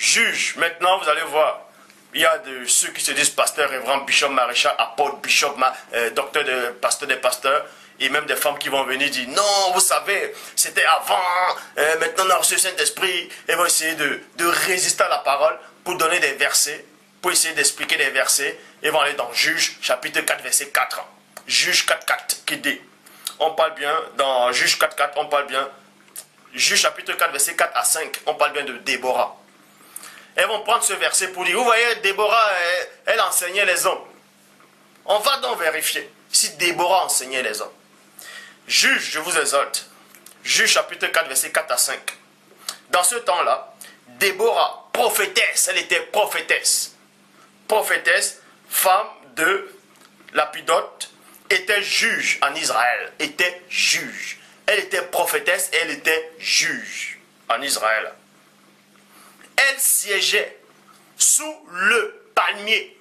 juge. Maintenant, vous allez voir. Il y a de ceux qui se disent pasteur, révérend, bishop, maréchal, apôtre, bishop, docteur, pasteur des pasteurs. Et même des femmes qui vont venir dire, non, vous savez, c'était avant, maintenant on a reçu le Saint-Esprit. Elles vont essayer de résister à la parole pour donner des versets, pour essayer d'expliquer des versets. Elles vont aller dans Juge, chapitre 4, verset 4. Juge 4, 4, qui dit, on parle bien, dans Juge 4, 4, on parle bien, Juge chapitre 4, verset 4 à 5, on parle bien de Déborah. Elles vont prendre ce verset pour dire, vous voyez, Déborah, elle enseignait les hommes. On va donc vérifier si Déborah enseignait les hommes. Juge, je vous exalte. Juge chapitre 4, verset 4 à 5. Dans ce temps-là, Déborah, prophétesse, elle était prophétesse. Prophétesse, femme de Lapidote, était juge en Israël. Était juge. Elle était prophétesse et elle était juge en Israël. Elle siégeait sous le palmier.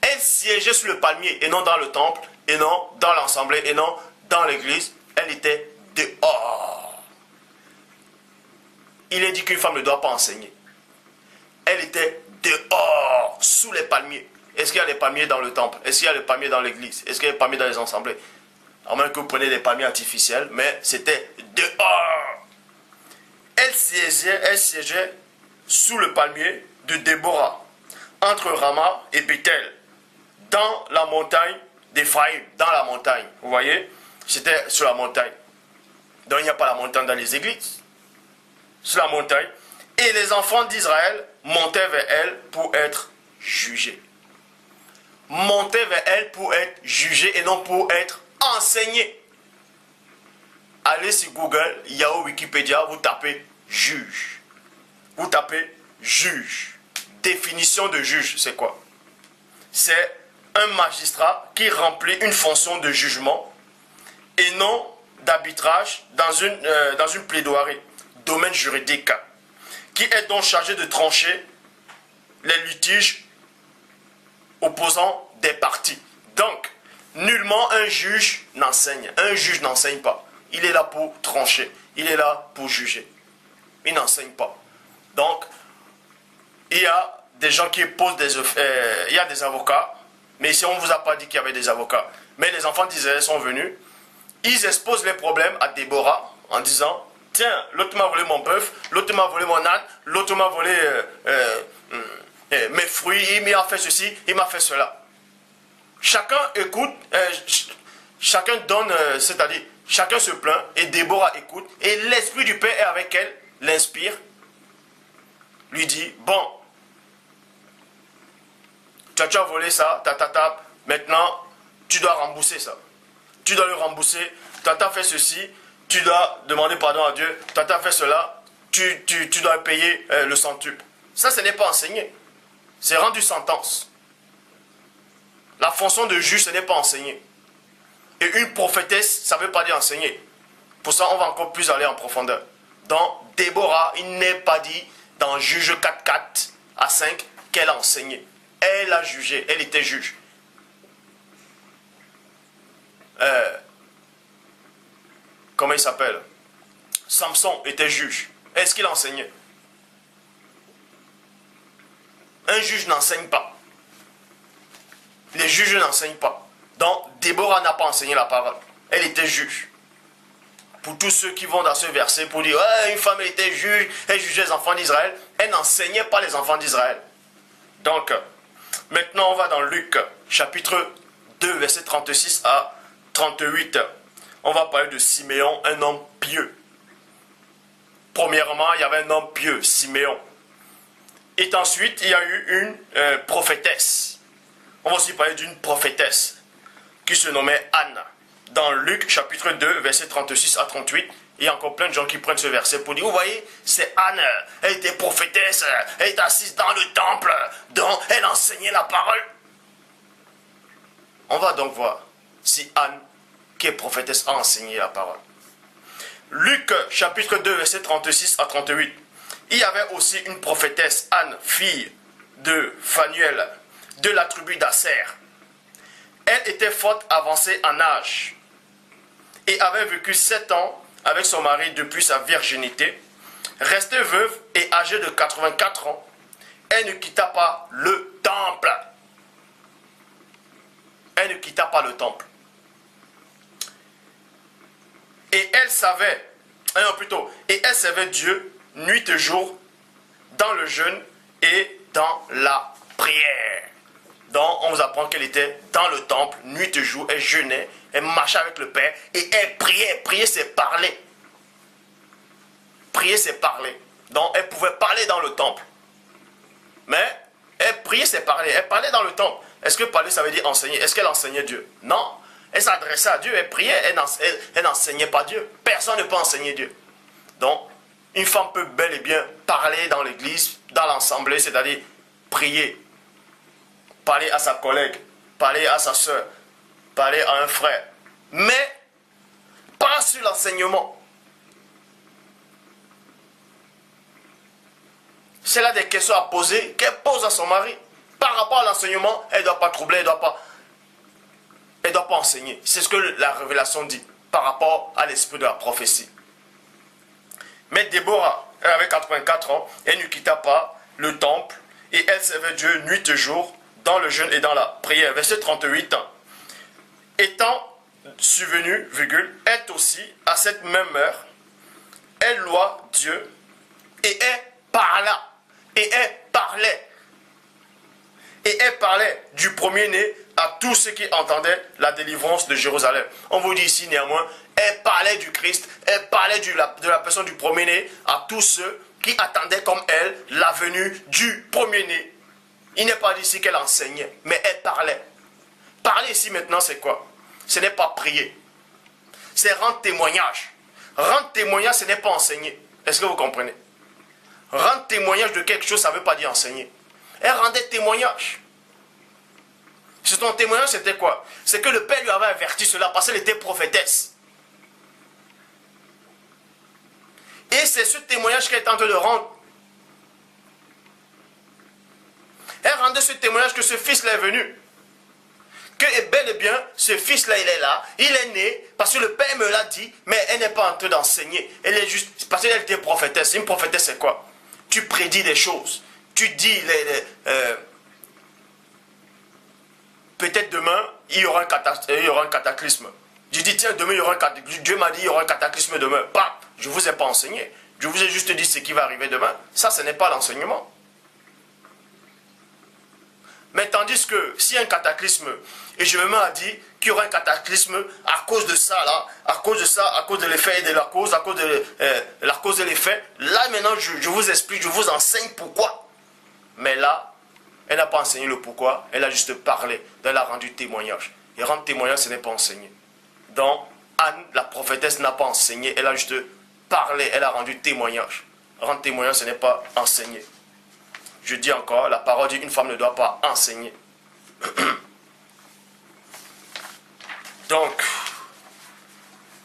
Elle siégeait sous le palmier et non dans le temple, et non dans l'assemblée, et non dans l'église. Elle était dehors. Il est dit qu'une femme ne doit pas enseigner. Elle était dehors, sous les palmiers. Est-ce qu'il y a des palmiers dans le temple? Est-ce qu'il y a des palmiers dans l'église? Est-ce qu'il y a des palmiers dans les assemblées? À moins que vous preniez des palmiers artificiels, mais c'était dehors. Elle siégeait sous le palmier de Déborah, entre Rama et Bethel, dans la montagne d'Éphraïm, dans la montagne. Vous voyez, c'était sur la montagne. Donc il n'y a pas la montagne dans les églises. Sur la montagne. Et les enfants d'Israël montaient vers elle pour être jugés. Montaient vers elle pour être jugés et non pour être enseignés. Allez sur Google, Yahoo, Wikipédia, vous tapez juge. Vous tapez juge. Définition de juge, c'est quoi? C'est un magistrat qui remplit une fonction de jugement et non d'arbitrage dans une plaidoirie, domaine juridique, qui est donc chargé de trancher les litiges opposant des parties. Donc, nullement un juge n'enseigne. Un juge n'enseigne pas. Il est là pour trancher. Il est là pour juger. Il n'enseigne pas. Donc, il y a des gens qui posent il y a des avocats, mais ici on ne vous a pas dit qu'il y avait des avocats. Mais les enfants d'Israël sont venus, ils exposent les problèmes à Déborah en disant, tiens, l'autre m'a volé mon bœuf, l'autre m'a volé mon âne, l'autre m'a volé mes fruits, il m'a fait ceci, il m'a fait cela. Chacun écoute, chacun donne, c'est-à-dire, chacun se plaint, et Déborah écoute, et l'esprit du Père est avec elle, l'inspire, lui dit, bon, tu as volé ça, maintenant, tu dois rembourser ça. Tu dois le rembourser, tata fait ceci, tu dois demander pardon à Dieu, tata fait cela, tu dois payer le centuple. Ça, ce n'est pas enseigné. C'est rendu sentence. La fonction de juge, ce n'est pas enseigné. Et une prophétesse, ça ne veut pas dire enseigner. Pour ça, on va encore plus aller en profondeur. Dans Déborah, il n'est pas dit dans Juge 4, 4 à 5 qu'elle a enseigné. Elle a jugé, elle était juge. Comment il s'appelle? Samson était juge. Est-ce qu'il enseignait? Un juge n'enseigne pas. Les juges n'enseignent pas. Donc, Déborah n'a pas enseigné la parole. Elle était juge. Pour tous ceux qui vont dans ce verset pour dire ouais, une femme était juge, elle jugeait les enfants d'Israël, elle n'enseignait pas les enfants d'Israël. Donc, maintenant on va dans Luc, chapitre 2, verset 36 à 38. On va parler de Siméon, un homme pieux. Premièrement, il y avait un homme pieux, Siméon. Et ensuite, il y a eu une prophétesse. On va aussi parler d'une prophétesse qui se nommait Anne. Dans Luc chapitre 2, verset 36 à 38, il y a encore plein de gens qui prennent ce verset pour dire, vous voyez, c'est Anne, elle était prophétesse, elle est assise dans le temple, donc elle enseignait la parole. On va donc voir si Anne, qui est prophétesse, a enseigné la parole. Luc chapitre 2, verset 36 à 38, il y avait aussi une prophétesse, Anne, fille de Phanuel, de la tribu d'Asser. Elle était fort avancée en âge et avait vécu 7 ans avec son mari depuis sa virginité, restée veuve et âgée de 84 ans. elle ne quitta pas le temple. Elle ne quitta pas le temple. Et elle savait, et elle servait Dieu nuit et jour dans le jeûne et dans la prière. Donc on vous apprend qu'elle était dans le temple nuit et jour, elle jeûnait, elle marchait avec le Père et elle priait. Prier c'est parler. Prier c'est parler. Donc elle pouvait parler dans le temple. Mais elle priait c'est parler. Elle parlait dans le temple. Est-ce que parler ça veut dire enseigner? Est-ce qu'elle enseignait Dieu? Non. Elle s'adressait à Dieu, elle priait, elle n'enseignait pas Dieu. Personne ne peut enseigner Dieu. Donc, une femme peut bel et bien parler dans l'église, dans l'assemblée, c'est-à-dire prier. Parler à sa collègue, parler à sa soeur, parler à un frère. Mais, pas sur l'enseignement. Si elle a des questions à poser, qu'elle pose à son mari. Par rapport à l'enseignement, elle ne doit pas troubler, elle ne doit pas enseigner. C'est ce que la révélation dit par rapport à l'esprit de la prophétie. Mais Déborah, elle avait 84 ans, elle ne quitta pas le temple et elle servait Dieu nuit et jour dans le jeûne et dans la prière. Verset 38. Étant survenue, elle aussi, à cette même heure, elle loua Dieu et elle parla. Et elle parlait. Et elle parlait du premier-né à tous ceux qui entendaient la délivrance de Jérusalem. On vous dit ici néanmoins, elle parlait du Christ, elle parlait de la personne du premier-né à tous ceux qui attendaient comme elle la venue du premier-né. Il n'est pas dit ici qu'elle enseignait, mais elle parlait. Parler ici maintenant c'est quoi? Ce n'est pas prier. C'est rendre témoignage. Rendre témoignage ce n'est pas enseigner. Est-ce que vous comprenez? Rendre témoignage de quelque chose ça ne veut pas dire enseigner. Elle rendait témoignage. Son témoignage, c'était quoi? C'est que le Père lui avait averti cela parce qu'elle était prophétesse. Et c'est ce témoignage qu'elle est en train de rendre. Elle rendait ce témoignage que ce fils-là est venu. Que bel et bien, ce fils-là, il est là. Il est né parce que le Père me l'a dit, mais elle n'est pas en train d'enseigner. Elle est juste, parce qu'elle était prophétesse. Une prophétesse, c'est quoi? Tu prédis des choses. Tu dis peut-être demain, il y aura un cataclysme. Je dis, tiens, demain, il y aura un cataclysme. Dieu m'a dit, il y aura un cataclysme demain. Pas, je ne vous ai pas enseigné. Je vous ai juste dit ce qui va arriver demain. Ça, ce n'est pas l'enseignement. Mais tandis que, s'il y a un cataclysme, et je me mets à dire qu'il y aura un cataclysme à cause de ça, là, à cause de ça, à cause de l'effet et de la cause, à cause de la cause et l'effet, là, maintenant, je vous explique, je vous enseigne pourquoi. Mais là, elle n'a pas enseigné le pourquoi, elle a juste parlé, elle a rendu témoignage. Et rendre témoignage, ce n'est pas enseigner. Donc, Anne, la prophétesse, n'a pas enseigné, elle a juste parlé, elle a rendu témoignage. Rendre témoignage, ce n'est pas enseigner. Je dis encore, la parole dit, une femme ne doit pas enseigner. Donc,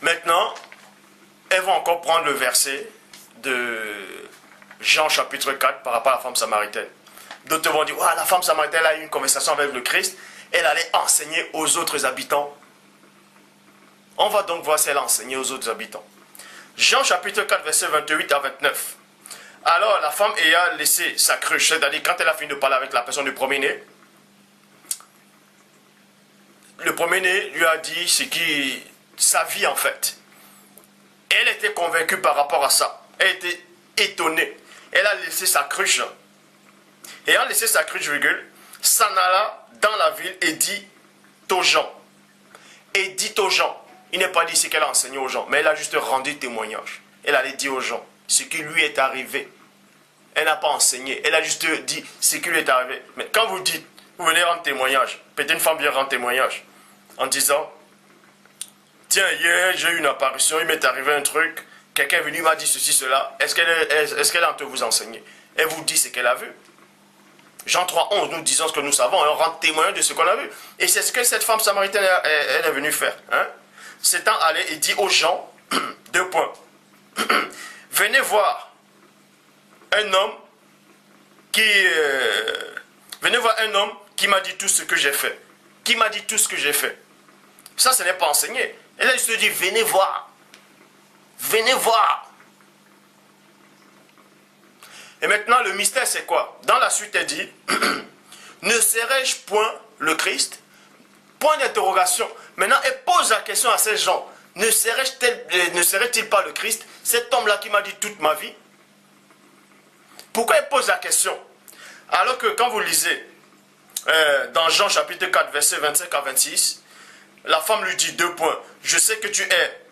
maintenant, elles vont encore prendre le verset de Jean chapitre 4 par rapport à la femme samaritaine. D'autres vont dire, oh, la femme samaritaine a eu une conversation avec le Christ, elle allait enseigner aux autres habitants. On va donc voir si elle a enseigné aux autres habitants. Jean chapitre 4, verset 28 à 29. Alors la femme ayant laissé sa cruche, c'est-à-dire quand elle a fini de parler avec la personne du premier-né, le premier-né lui a dit sa vie en fait. Elle était convaincue par rapport à ça. Elle était étonnée. Elle a laissé sa cruche. Ayant laissé sa cruche, s'en alla dans la ville et dit aux gens. Et dit aux gens. Il n'est pas dit ce qu'elle a enseigné aux gens, mais elle a juste rendu témoignage. Elle allait dire aux gens ce qui lui est arrivé. Elle n'a pas enseigné. Elle a juste dit ce qui lui est arrivé. Mais quand vous dites, vous venez rendre témoignage, peut-être une femme vient rendre témoignage en disant, tiens, hier j'ai eu une apparition, il m'est arrivé un truc, quelqu'un est venu, m'a dit ceci, cela. Est-ce qu'elle est en train de vous enseigner? Elle vous dit ce qu'elle a vu. Jean 3, 11, nous disons ce que nous savons, et on rend témoignage de ce qu'on a vu. Et c'est ce que cette femme samaritaine elle est venue faire. Hein? S'étant allée et dit aux gens, deux points, venez voir un homme qui m'a dit tout ce que j'ai fait. Qui m'a dit tout ce que j'ai fait. Ça, ce n'est pas enseigné. Elle a juste dit, venez voir. Venez voir. Et maintenant, le mystère, c'est quoi? Dans la suite, elle dit, ne serais-je point le Christ? Point d'interrogation. Maintenant, elle pose la question à ces gens. Ne serait-il pas le Christ? Cet homme-là qui m'a dit toute ma vie. Pourquoi elle pose la question? Alors que quand vous lisez dans Jean chapitre 4, versets 25 à 26, la femme lui dit 2 points. Je sais que tu es.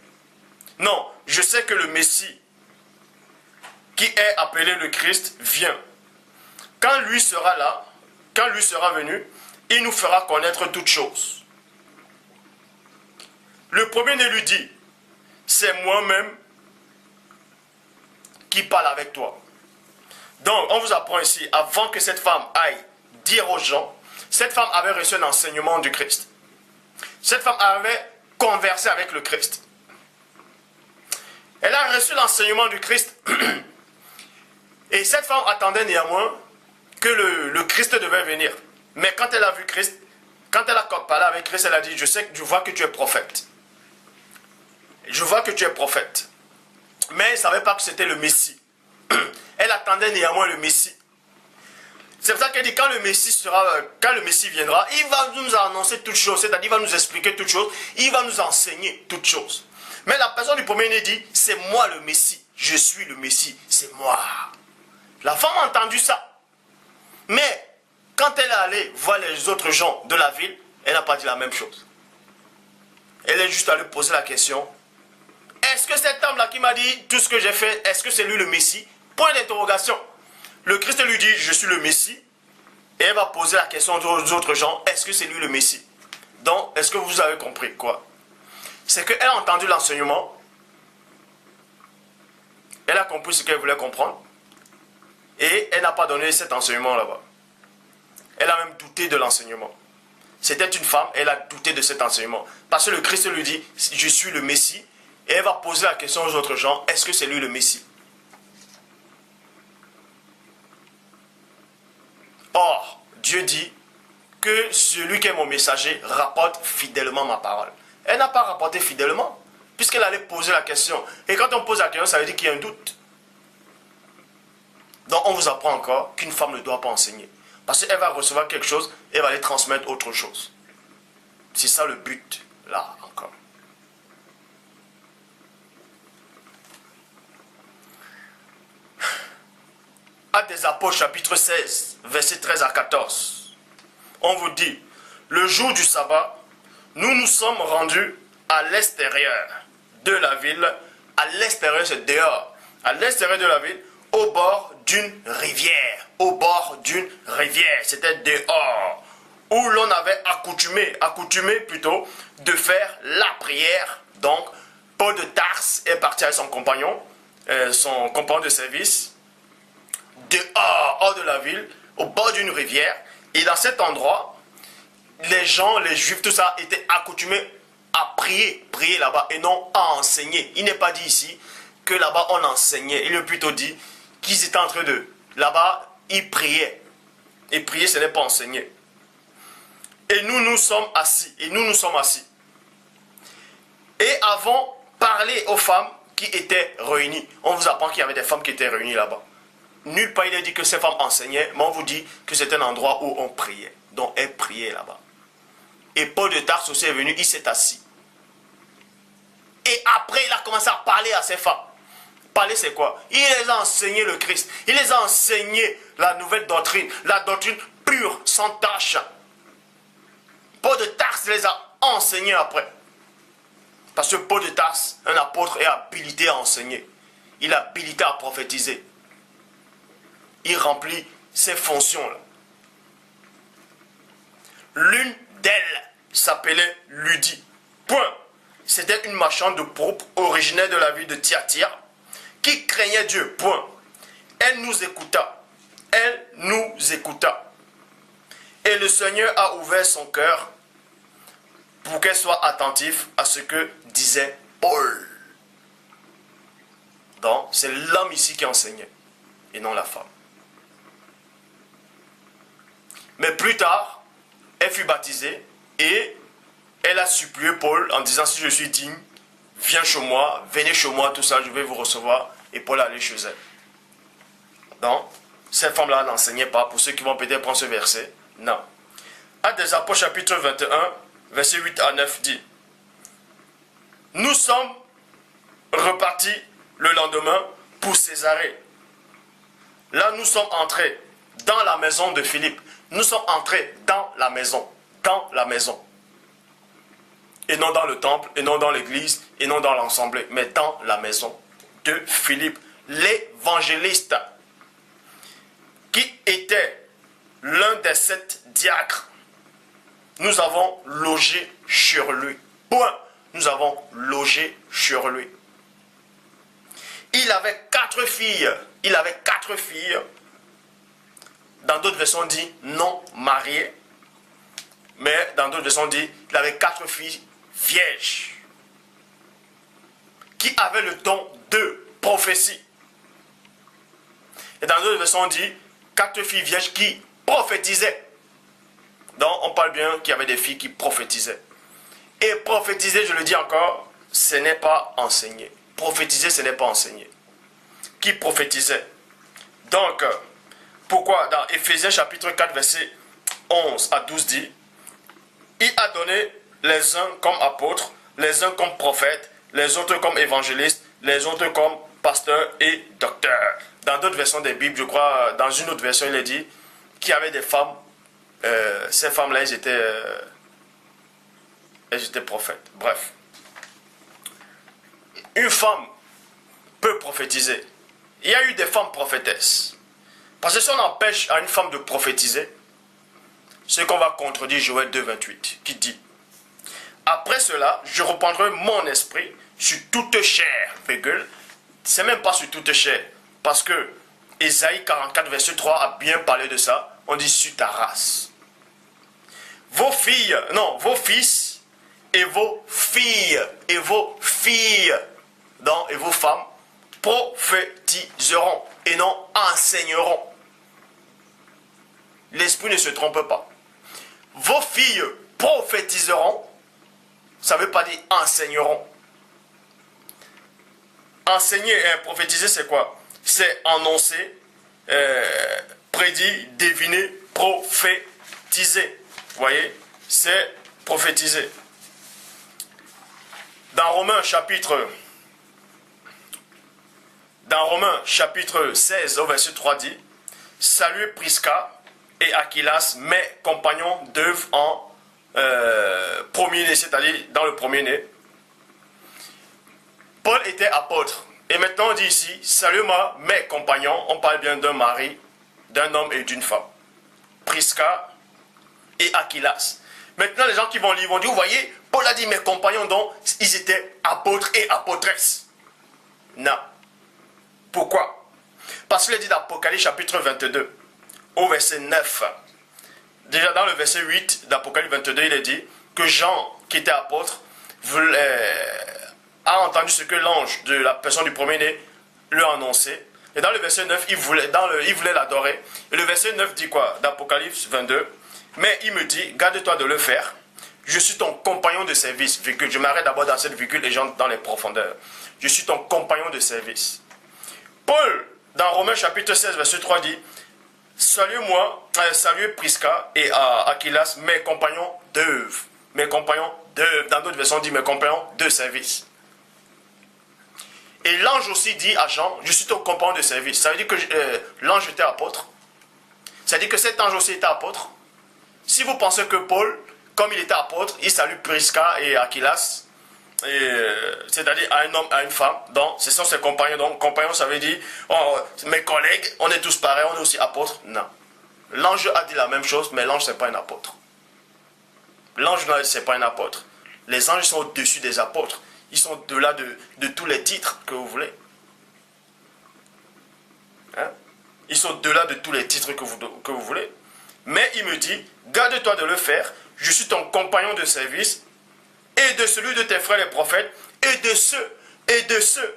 Non, je sais que le Messie qui est appelé le Christ vient. Quand lui sera là, quand lui sera venu, il nous fera connaître toutes choses. Le premier lui dit, c'est moi-même qui parle avec toi. Donc, on vous apprend ici, avant que cette femme aille dire aux gens, cette femme avait reçu un enseignement du Christ. Cette femme avait conversé avec le Christ. Elle a reçu l'enseignement du Christ. Et cette femme attendait néanmoins que le Christ devait venir. Mais quand elle a vu Christ, quand elle a parlé avec Christ, elle a dit, je vois que tu es prophète. Je vois que tu es prophète. Mais elle ne savait pas que c'était le Messie. Elle attendait néanmoins le Messie. C'est pour ça qu'elle dit, quand le Messie viendra, il va nous annoncer toutes choses, c'est-à-dire il va nous expliquer toutes choses, il va nous enseigner toutes choses. Mais la personne du premier dit, c'est moi le Messie, je suis le Messie, c'est moi. La femme a entendu ça. Mais quand elle est allée voir les autres gens de la ville, elle n'a pas dit la même chose. Elle est juste allée poser la question, est-ce que cet homme-là qui m'a dit tout ce que j'ai fait, est-ce que c'est lui le Messie? Point d'interrogation. Le Christ lui dit, je suis le Messie. Et elle va poser la question aux autres gens, est-ce que c'est lui le Messie? Donc, est-ce que vous avez compris quoi? C'est qu'elle a entendu l'enseignement. Elle a compris ce qu'elle voulait comprendre. Et elle n'a pas donné cet enseignement là-bas. Elle a même douté de l'enseignement. C'était une femme, elle a douté de cet enseignement. Parce que le Christ lui dit, je suis le Messie. Et elle va poser la question aux autres gens, est-ce que c'est lui le Messie? Or, Dieu dit que celui qui est mon messager rapporte fidèlement ma parole. Elle n'a pas rapporté fidèlement, puisqu'elle allait poser la question. Et quand on pose la question, ça veut dire qu'il y a un doute. Donc on vous apprend encore qu'une femme ne doit pas enseigner. Parce qu'elle va recevoir quelque chose, elle va aller transmettre autre chose. C'est ça le but, là, encore. Actes des Apôtres, chapitre 16, versets 13 à 14. On vous dit, le jour du sabbat, nous nous sommes rendus à l'extérieur de la ville. À l'extérieur, c'est dehors. À l'extérieur de la ville, au bord d'une rivière. Au bord d'une rivière, c'était dehors. Où l'on avait accoutumé plutôt, de faire la prière. Donc, Paul de Tarse est parti avec son compagnon de service, dehors, hors de la ville, au bord d'une rivière. Et dans cet endroit, les gens, les juifs, tout ça, étaient accoutumés à prier là-bas et non à enseigner. Il n'est pas dit ici que là-bas on enseignait. Il est plutôt dit qu'ils étaient entre deux. Là-bas, ils priaient. Et prier, ce n'est pas enseigner. Et nous sommes assis. Et avons parlé aux femmes qui étaient réunies. On vous apprend qu'il y avait des femmes qui étaient réunies là-bas. Nulle part il est dit que ces femmes enseignaient, mais on vous dit que c'était un endroit où on priait. Donc elles priaient là-bas. Et Paul de Tarse aussi est venu, il s'est assis. Et après il a commencé à parler à ces femmes. Parler c'est quoi? Il les a enseigné le Christ. Il les a enseigné la nouvelle doctrine. La doctrine pure, sans tache. Paul de Tarse les a enseignés après. Parce que Paul de Tarse, un apôtre, est habilité à enseigner. Il est habilité à prophétiser. Il remplit ces fonctions-là. L'une d'elles s'appelait Lydie. Point. C'était une marchande de pourpre originaire de la ville de Thyatire qui craignait Dieu. Point. Elle nous écouta. Et le Seigneur a ouvert son cœur pour qu'elle soit attentive à ce que disait Paul. Donc, c'est l'homme ici qui enseignait et non la femme. Mais plus tard, elle fut baptisée et elle a supplié Paul en disant, si je suis digne, viens chez moi, venez chez moi, tout ça, je vais vous recevoir. Et Paul allait chez elle. Donc, cette femme-là n'enseignait pas, pour ceux qui vont peut-être prendre ce verset. Non. Actes des Apôtres chapitre 21, verset 8 à 9 dit: nous sommes repartis le lendemain pour Césarée. Là, nous sommes entrés dans la maison de Philippe. Nous sommes entrés dans la maison. Dans la maison. Et non dans le temple, et non dans l'église, et non dans l'assemblée, mais dans la maison de Philippe, l'évangéliste, qui était l'un des 7 diacres. Nous avons logé sur lui. Point. Nous avons logé sur lui. Il avait 4 filles. Il avait 4 filles. Dans d'autres versions, on dit non mariées. Mais dans d'autres versions, on dit qu'il avait 4 filles vierges. Qui avaient le don de prophétie. Et dans d'autres versions, on dit 4 filles vierges qui prophétisaient. Donc, on parle bien qu'il y avait des filles qui prophétisaient. Et prophétiser, je le dis encore, ce n'est pas enseigner. Prophétiser, ce n'est pas enseigner. Qui prophétisait? Donc, pourquoi dans Éphésiens chapitre 4, verset 11 à 12 dit: il a donné les uns comme apôtres, les uns comme prophètes, les autres comme évangélistes, les autres comme pasteurs et docteurs. Dans d'autres versions des Bibles, je crois, dans une autre version, il est dit qu'il y avait des femmes. Ces femmes-là, elles étaient prophètes. Bref. Une femme peut prophétiser. Il y a eu des femmes prophétesses. Parce que si on empêche à une femme de prophétiser, c'est qu'on va contredire Joël 2, 28, qui dit: après cela, je reprendrai mon esprit sur toute chair, virgule. C'est même pas sur toute chair. Parce que Ésaïe 44, verset 3 a bien parlé de ça. On dit sur ta race. Vos filles, non, vos fils et vos filles, et femmes prophétiseront et non enseigneront. L'esprit ne se trompe pas. Vos filles prophétiseront, ça ne veut pas dire enseigneront. Enseigner et prophétiser, c'est quoi? C'est annoncer, prédire, deviner, prophétiser. Vous voyez? C'est prophétiser. Dans Romains chapitre 16 au verset 3 dit: saluez Prisca et Aquilas, mes compagnons d'œuvre en premier-né, c'est-à-dire dans le premier-né. Paul était apôtre. Et maintenant on dit ici: saluez-moi mes compagnons. On parle bien d'un mari, d'un homme et d'une femme. Prisca et Aquilas. Maintenant les gens qui vont lire vont dire: vous voyez, Paul a dit mes compagnons, donc ils étaient apôtres et apôtresses. Non. Pourquoi? Parce qu'il est dit dans Apocalypse chapitre 22 au verset 9. Déjà dans le verset 8 d'Apocalypse 22, il est dit que Jean, qui était apôtre, a entendu ce que l'ange de la personne du premier-né lui a annoncé. Et dans le verset 9, il voulait l'adorer. Et le verset 9 dit quoi? D'Apocalypse 22. Mais il me dit: garde-toi de le faire. Je suis ton compagnon de service. Virgule. Je m'arrête d'abord dans cette virgule et j'entre dans les profondeurs. Je suis ton compagnon de service. Paul, dans Romains chapitre 16, verset 3 dit: saluez Prisca et Aquilas, mes compagnons d'œuvre. Mes compagnons d'œuvre. Dans d'autres versions, on dit mes compagnons de service. Et l'ange aussi dit à Jean: je suis ton compagnon de service. Ça veut dire que l'ange était apôtre. Ça veut dire que cet ange aussi était apôtre. Si vous pensez que Paul, comme il était apôtre, il salue Prisca et Aquilas, c'est-à-dire à un homme, à une femme, donc ce sont ses compagnons. Donc compagnons, ça veut dire oh, mes collègues, on est tous pareils, on est aussi apôtres. Non. L'ange a dit la même chose, mais l'ange c'est pas un apôtre. L'ange c'est pas un apôtre. Les anges sont au-dessus des apôtres. Ils sont au-delà de tous les titres que vous voulez. Hein? Ils sont au-delà de tous les titres que vous voulez. Mais il me dit: garde-toi de le faire. Je suis ton compagnon de service et de celui de tes frères les prophètes et de ceux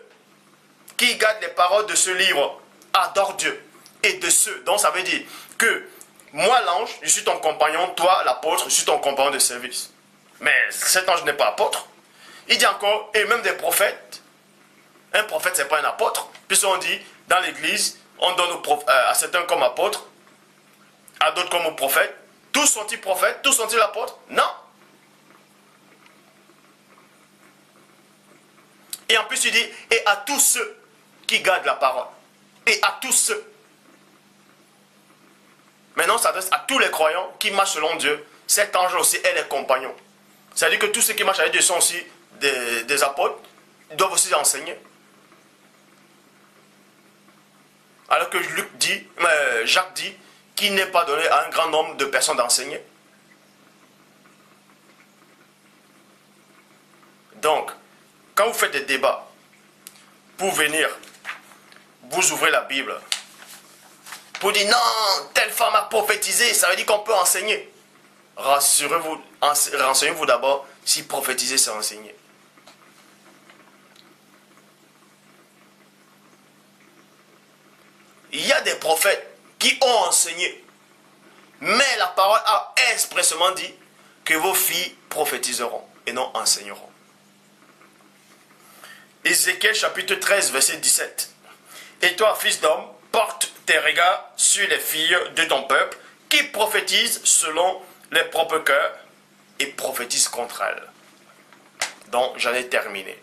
qui gardent les paroles de ce livre. Adore Dieu. Et de ceux. Donc ça veut dire que moi l'ange, je suis ton compagnon, toi l'apôtre, je suis ton compagnon de service. Mais cet ange n'est pas apôtre. Il dit encore: et même des prophètes. Un prophète, c'est pas un apôtre. Puisqu'on dit dans l'église, On donne à certains comme apôtres, à d'autres comme prophètes. Tous sont-ils prophètes? Tous sont-ils apôtres? Non. Et en plus, il dit, et à tous ceux qui gardent la parole. Et à tous ceux. Maintenant, ça s'adresse à tous les croyants qui marchent selon Dieu. Cet ange aussi est les compagnons. C'est-à-dire que tous ceux qui marchent avec Dieu sont aussi des apôtres. Ils doivent aussi enseigner. Alors que Jacques dit qu'il n'est pas donné à un grand nombre de personnes d'enseigner. Donc, quand vous faites des débats, pour venir, vous ouvrez la Bible, pour dire non, telle femme a prophétisé, ça veut dire qu'on peut enseigner. Rassurez-vous, renseignez-vous d'abord si prophétiser c'est enseigner. Il y a des prophètes qui ont enseigné, mais la parole a expressément dit que vos filles prophétiseront et non enseigneront. Ézéchiel chapitre 13, verset 17. Et toi, fils d'homme, porte tes regards sur les filles de ton peuple qui prophétisent selon les propres cœurs et prophétisent contre elles. Donc, j'en ai terminé.